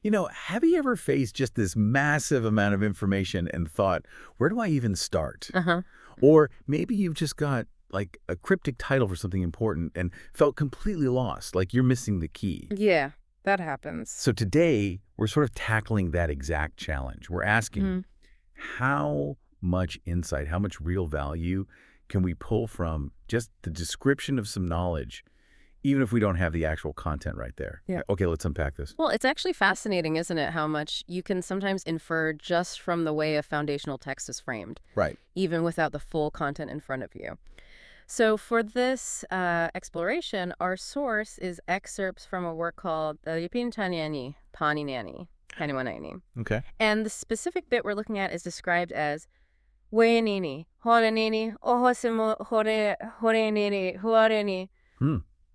Have you ever faced just this massive amount of information and thought, where do I even start? Or maybe you've just got like a cryptic title for something important and felt completely lost, like you're missing the key. Yeah, that happens. So today, we're sort of tackling that exact challenge. We're asking, how much insight, how much real value can we pull from just the description of some knowledge, even if we don't have the actual content right there? Yeah. Okay, let's unpack this. Well, it's actually fascinating, isn't it, how much you can sometimes infer just from the way a foundational text is framed. Right. Even without the full content in front of you. So for this exploration, our source is excerpts from a work called Panini Paninani. Okay. And the specific bit we're looking at is described as Wayanini, Horanini, Ohosimo Horanini, Huareni.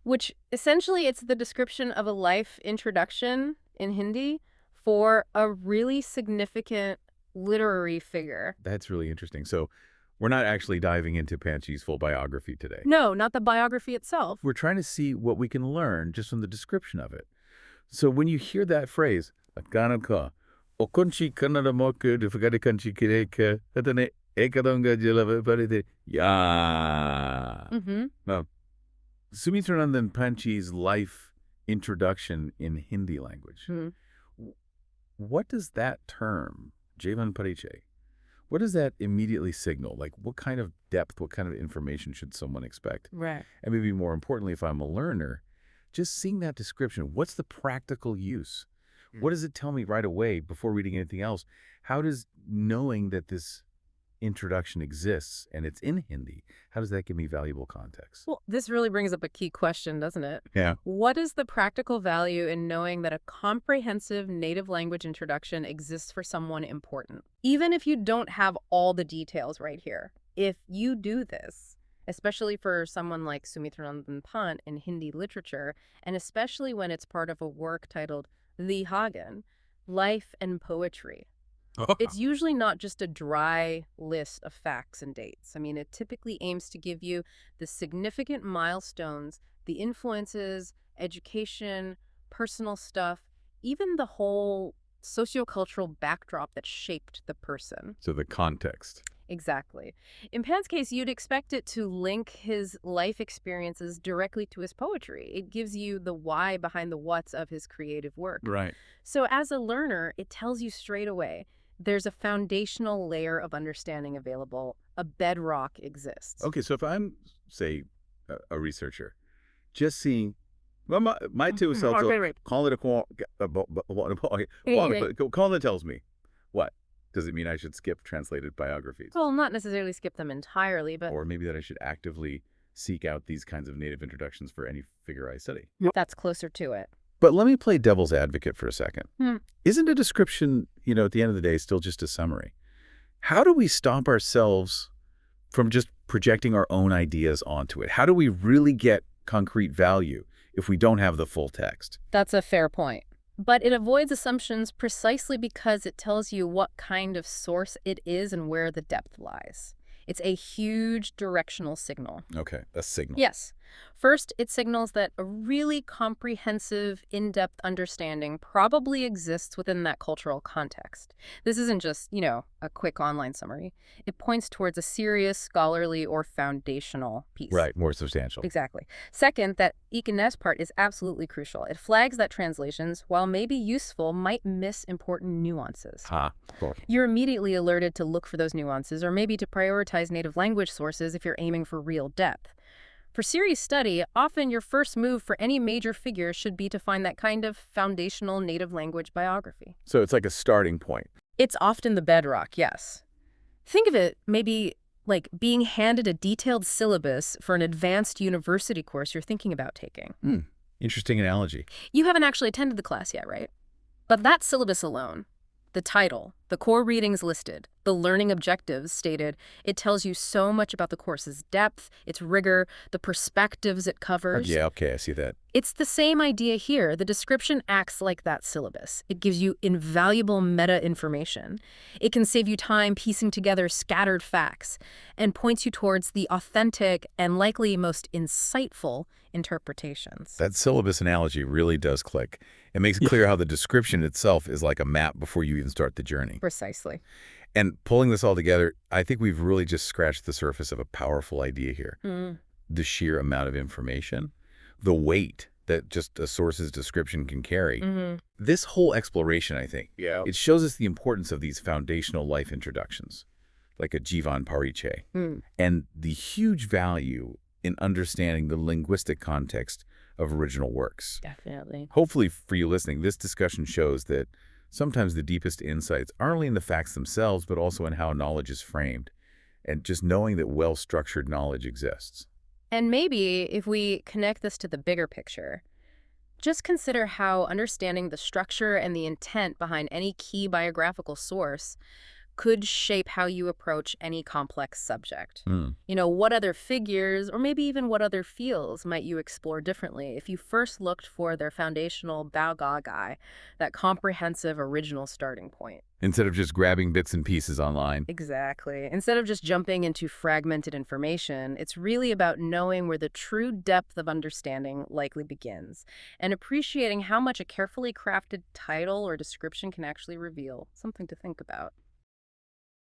Which essentially it's the description of a life introduction in Hindi for a really significant literary figure. That's really interesting. So we're not actually diving into Panchi's full biography today. No, not the biography itself. We're trying to see what we can learn just from the description of it. So when you hear that phrase, "Kanaka, okunchi kannada moku dufagari kanchi kireka, atane ekadonga jilava parite." Yeah. Now, Sumitra Nandan Panchi's life introduction in Hindi language. What does that term, jeevan parichay, what does that immediately signal? Like, what kind of depth, what kind of information should someone expect? Right. And maybe more importantly, if I'm a learner, just seeing that description, what's the practical use? What does it tell me right away before reading anything else? How does knowing that this introduction exists and it's in Hindi, how does that give me valuable context? Well, this really brings up a key question, doesn't it? Yeah. What is the practical value in knowing that a comprehensive native language introduction exists for someone important? Even if you don't have all the details right here, if you do this, especially for someone like Sumitra Nandan Pant in Hindi literature, and especially when it's part of a work titled The Hagen, Life and Poetry, it's usually not just a dry list of facts and dates. I mean, it typically aims to give you the significant milestones, the influences, education, personal stuff, even the whole sociocultural backdrop that shaped the person. So the context. Exactly. In Pan's case, you'd expect it to link his life experiences directly to his poetry. It gives you the why behind the what's of his creative work. Right. So as a learner, it tells you straight away, there's a foundational layer of understanding available. A bedrock exists. Okay, so if I'm, say, a researcher, just seeing, well, my two selves, call it a call it tells me, what? Does it mean I should skip translated biographies? Well, not necessarily skip them entirely, but... Or maybe that I should actively seek out these kinds of native introductions for any figure I study. That's closer to it. But let me play devil's advocate for a second. Isn't a description, at the end of the day, still just a summary? How do we stop ourselves from just projecting our own ideas onto it? How do we really get concrete value if we don't have the full text? That's a fair point. But it avoids assumptions precisely because it tells you what kind of source it is and where the depth lies. It's a huge directional signal. Okay, a signal. Yes. First, it signals that a really comprehensive, in-depth understanding probably exists within that cultural context. This isn't just, a quick online summary. It points towards a serious, scholarly, or foundational piece. Right, more substantial. Exactly. Second, that Ikanes part is absolutely crucial. It flags that translations, while maybe useful, might miss important nuances. You're immediately alerted to look for those nuances, or maybe to prioritize native language sources if you're aiming for real depth. For serious study, often your first move for any major figure should be to find that kind of foundational native language biography. So it's like a starting point. It's often the bedrock, yes. Think of it maybe like being handed a detailed syllabus for an advanced university course you're thinking about taking. Interesting analogy. You haven't actually attended the class yet, right? But that syllabus alone, the title, The core readings listed, the learning objectives stated. It tells you so much about the course's depth, its rigor, the perspectives it covers. Yeah, okay, I see that. It's the same idea here. The description acts like that syllabus. It gives you invaluable meta information. It can save you time piecing together scattered facts and points you towards the authentic and likely most insightful interpretations. That syllabus analogy really does click. It makes it clear how the description itself is like a map before you even start the journey. Precisely. And pulling this all together, I think we've really just scratched the surface of a powerful idea here. The sheer amount of information, the weight that just a source's description can carry. This whole exploration, I think, it shows us the importance of these foundational life introductions, like a jeevan parichay, and the huge value in understanding the linguistic context of original works. Definitely. Hopefully, for you listening, this discussion shows that sometimes the deepest insights aren't only in the facts themselves, but also in how knowledge is framed, and just knowing that well-structured knowledge exists. And maybe if we connect this to the bigger picture, just consider how understanding the structure and the intent behind any key biographical source could shape how you approach any complex subject. You know, what other figures, or maybe even what other fields might you explore differently if you first looked for their foundational guy, that comprehensive original starting point? Instead of just grabbing bits and pieces online. Exactly. Instead of just jumping into fragmented information, it's really about knowing where the true depth of understanding likely begins and appreciating how much a carefully crafted title or description can actually reveal. Something to think about.